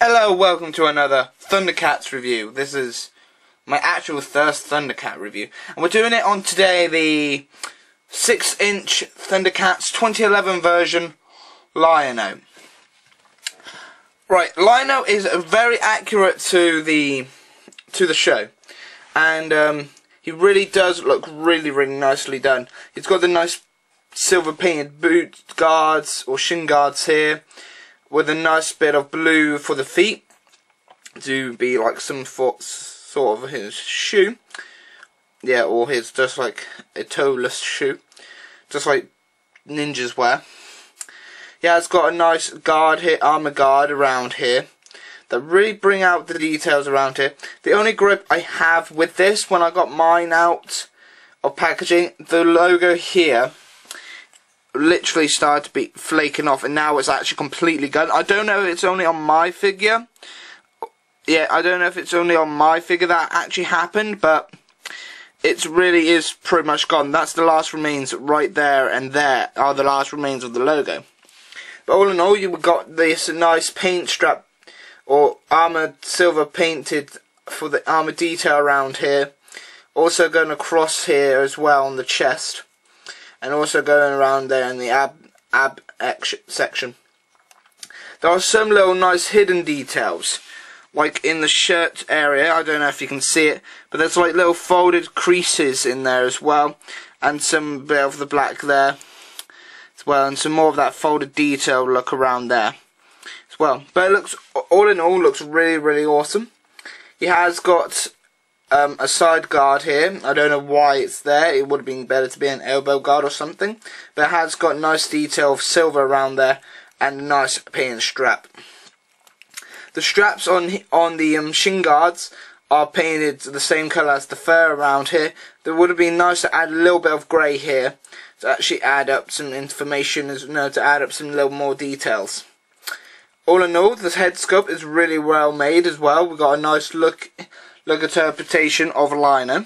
Hello, welcome to another Thundercats review. This is my actual first Thundercat review. And we're doing it on today the 6-inch Thundercats 2011 version Lion-O. Right, Lion-O is very accurate to the show. And he really does look really nicely done. He's got the nice silver painted boot guards or shin guards here, with a nice bit of blue for the feet to be like some sort of his shoe. Yeah, or his just like a toeless shoe, just like ninjas wear. Yeah, it's got a nice guard here, armor guard around here that really bring out the details around here. The only grip I have with this, when I got mine out of packaging, the logo here literally started to be flaking off, and now it's actually completely gone. I don't know if it's only on my figure. Yeah, I don't know if it's only on my figure that actually happened, but it really is pretty much gone. That's the last remains right there, and there are the last remains of the logo. But all in all, you've got this nice paint strap or armoured silver painted for the armour detail around here. Also going across here as well on the chest. And also going around there in the ab section. There are some little nice hidden details, like in the shirt area. I don't know if you can see it, but there's like little folded creases in there as well, and some bit of the black there as well, and some more of that folded detail look around there as well. But it looks, all in all, looks really awesome. He has got a side guard here. I don't know why it's there. It would have been better to be an elbow guard or something. But it has got nice detail of silver around there and a nice painted strap. The straps on the shin guards are painted the same colour as the fur around here. It would have been nice to add a little bit of grey here to actually add up some information, to add up some little more details. All in all, this head sculpt is really well made as well. We've got a nice look interpretation of Lion-O,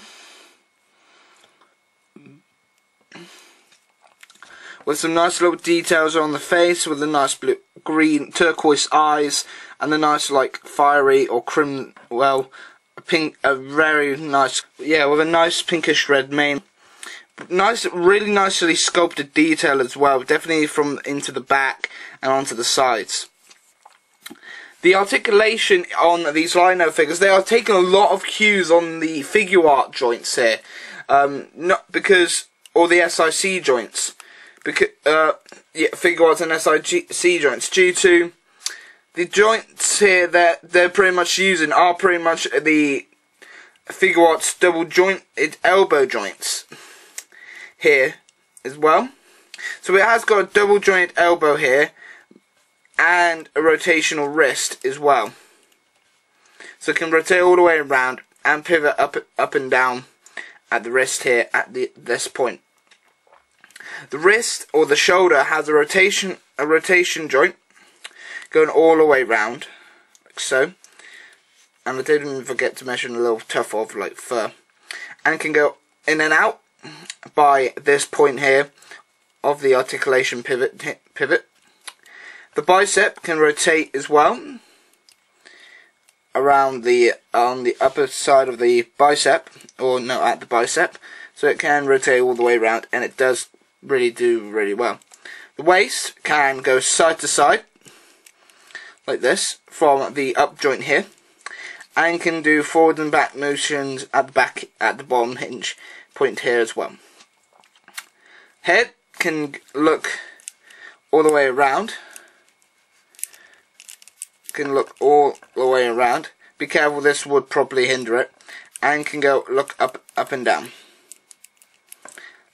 with some nice little details on the face, with the nice blue, green, turquoise eyes, and the nice like fiery or pink, a very nice, yeah, with a nice pinkish red mane. Nice, really nicely sculpted detail as well, definitely from into the back and onto the sides. The articulation on these Lion-O figures, they are taking a lot of cues on the figure art joints here, not because, or the SIC joints, because yeah, figure arts and SIC joints, due to the joints here that they're pretty much using are pretty much the figure arts double jointed elbow joints here as well. So it has got a double jointed elbow here, and a rotational wrist as well, so it can rotate all the way around and pivot up and down at the wrist here at this point. The wrist or the shoulder has a rotation joint going all the way around, like so. And I didn't even forget to mention a little tuft of like fur, and can go in and out by this point here of the articulation pivot. The bicep can rotate as well around on the upper side of the bicep, or no, at the bicep, so it can rotate all the way around, and it does do really well. The waist can go side to side like this from the up joint here, and can do forward and back motions at the back, at the bottom hinge point here as well. Head can look all the way around. Can look all the way around. Be careful, this would probably hinder it. And can go look up and down.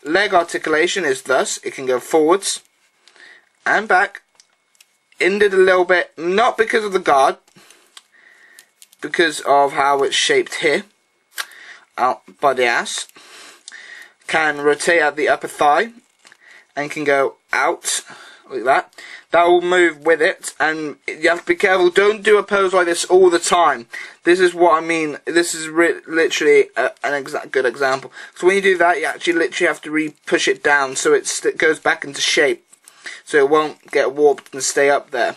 Leg articulation is thus, it can go forwards and back, ended a little bit, not because of the guard, because of how it's shaped here, out by the ass. Can rotate at the upper thigh, and can go out like that. That will move with it, and you have to be careful. Don't do a pose like this all the time. This is what I mean. This is literally a good example. So when you do that, you actually literally have to push it down so it goes back into shape, so it won't get warped and stay up there.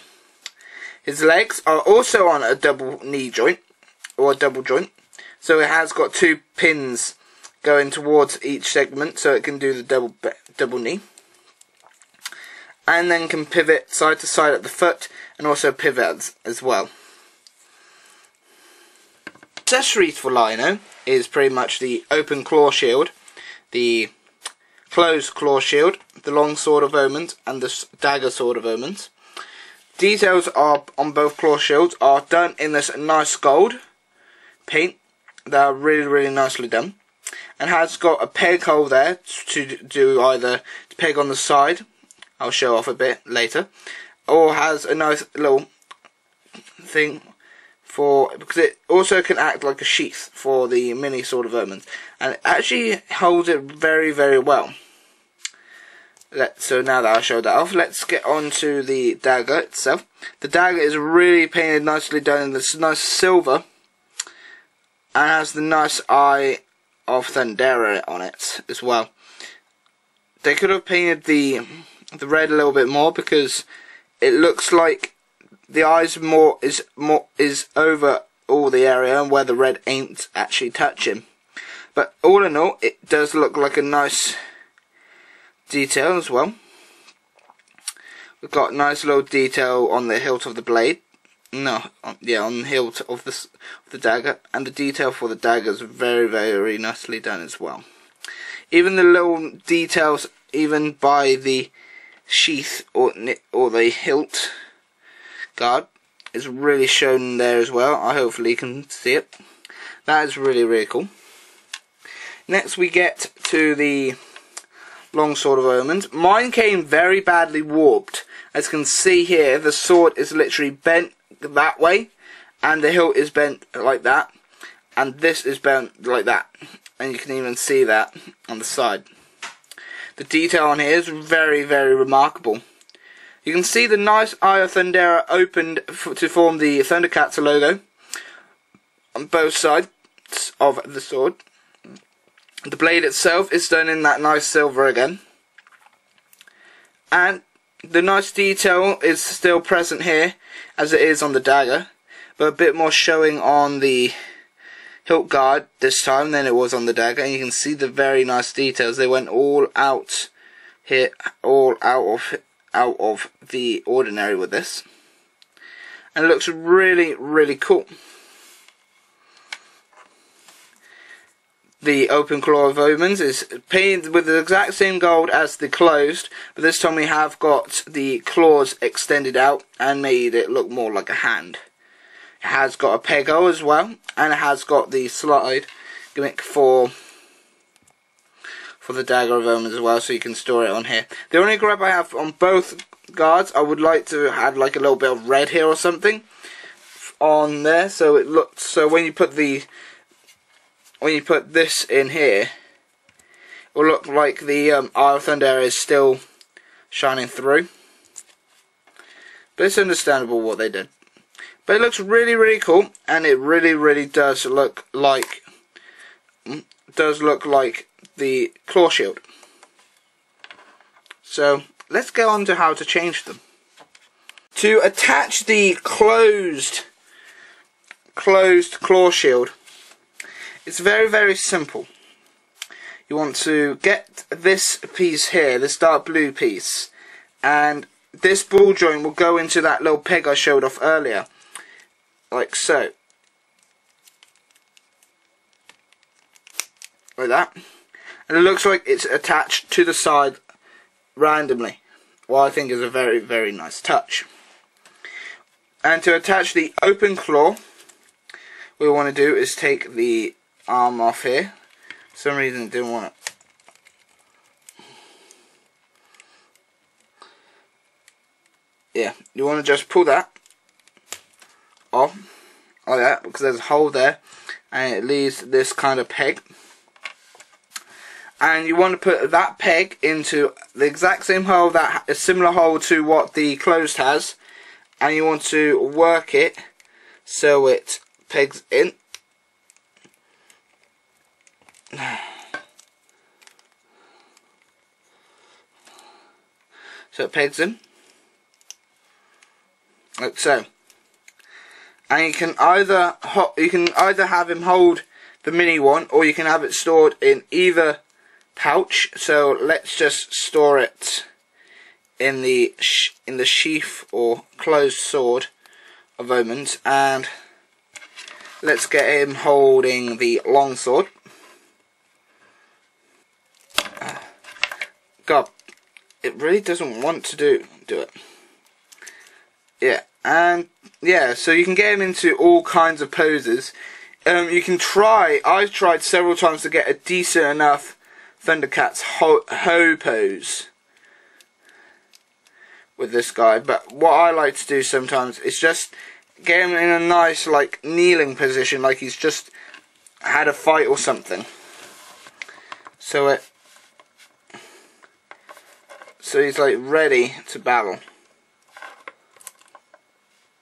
His legs are also on a double knee joint, or a double joint. So it has got 2 pins going towards each segment, so it can do the double knee. And then can pivot side to side at the foot, and also pivot as well. Accessories for Lino is pretty much the open claw shield, the closed claw shield, the long sword of omens, and the dagger sword of omens. Details are on both claw shields are done in this nice gold paint. They are really nicely done, and has got a peg hole there to do either to peg on the side. I'll show off a bit later, or has a nice little thing for, because it also can act like a sheath for the mini sword of omens, and it actually holds it very well. So now that I showed that off, let's get on to the dagger itself. The dagger is really painted nicely done in this nice silver, and has the nice eye of Thundera on it as well. They could have painted the red a little bit more, because it looks like the eyes is over all the area, and where the red ain't actually touching. But all in all, it does look like a nice detail as well. We've got nice little detail on the hilt of the blade. On the hilt of the dagger, and the detail for the dagger is very nicely done as well. Even the little details, even by the sheath or the hilt guard, is really shown there as well. Hopefully you can see it. That is really cool. Next we get to the long sword of omens. Mine came very badly warped. As you can see here, the sword is literally bent that way, and the hilt is bent like that, and this is bent like that, and you can even see that on the side. The detail on here is very remarkable. You can see the nice Eye of Thundera opened to form the Thundercats logo on both sides of the sword. The blade itself is done in that nice silver again, and the nice detail is still present here as it is on the dagger, but a bit more showing on the hilt guard this time than it was on the dagger, and you can see the very nice details. They went all out here, all out of the ordinary with this, and it looks really cool. The open claw of omens is painted with the exact same gold as the closed, but this time we have got the claws extended out and made it look more like a hand. It has got a peg hole as well, and it has got the slide gimmick for the dagger of omens as well, so you can store it on here. The only gripe I have on both guards, I would like to add like a little bit of red here or something on there, so it looks, so when you put this in here, it will look like the Eye of Thundera is still shining through. But it's understandable what they did. But it looks really cool, and it really does look like the claw shield. So let's go on to how to change them. To attach the closed claw shield, it's very simple. You want to get this piece here, this dark blue piece, and this ball joint will go into that little peg I showed off earlier, like so, like that, and it looks like it's attached to the side randomly, what I think is a very nice touch. And to attach the open claw, what we want to do is take the arm off here. For some reason it didn't want it. Yeah, you want to just pull that off like that, because there's a hole there and it leaves this kind of peg, and you want to put that peg into the exact same hole, that a similar hole to what the closed has, and you want to work it so it pegs in. So it pegs in like so. and you can either have him hold the mini one, or you can have it stored in either pouch. So let's just store it in the sheath or closed sword of omens, and let's get him holding the long sword. God, it really doesn't want to do it. Yeah, and yeah, so you can get him into all kinds of poses. You can try. I've tried several times to get a decent enough Thundercats ho pose with this guy, but what I like to do sometimes is just get him in a nice like kneeling position, like he's just had a fight or something. So he's like ready to battle,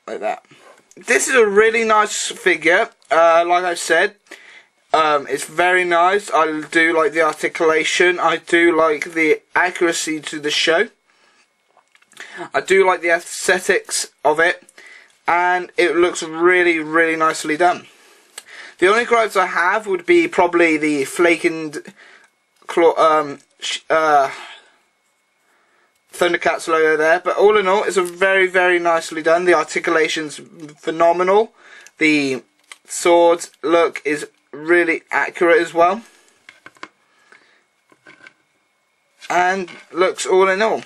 like that. This is a really nice figure. Like I said, it's very nice. I do like the articulation. I do like the accuracy to the show. I do like the aesthetics of it, and it looks really, really nicely done. The only gripes I have would be probably the flakened Thundercats logo there, but all in all, it's a very, very nicely done. The articulation's phenomenal. The sword's look is really accurate as well, and looks all in all.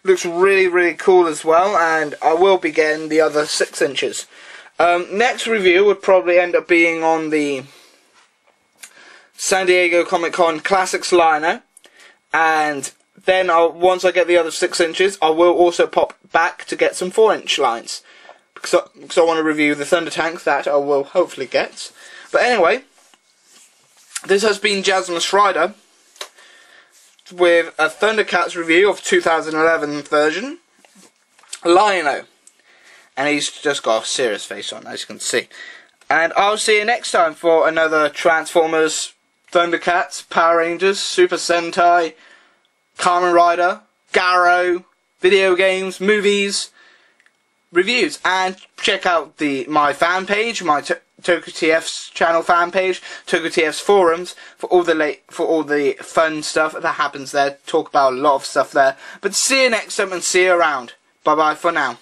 Looks really, really cool as well, and I will be getting the other 6 inches. Next review would probably end up being on the San Diego Comic-Con Classics liner, and then once I get the other 6 inches, I will also pop back to get some 4-inch lines, because I want to review the Thunder Tank that I will hopefully get. But anyway, this has been Jazzimus Rider with a Thundercats review of 2011 version, Lion-O, and he's just got a serious face on, as you can see. And I'll see you next time for another Transformers, Thundercats, Power Rangers, Super Sentai, Kamen Rider, Garrow, video games, movies, reviews, and check out my fan page, my TokuTF's channel fan page, TokuTF's forums for all the fun stuff that happens there. Talk about a lot of stuff there. But see you next time and see you around. Bye bye for now.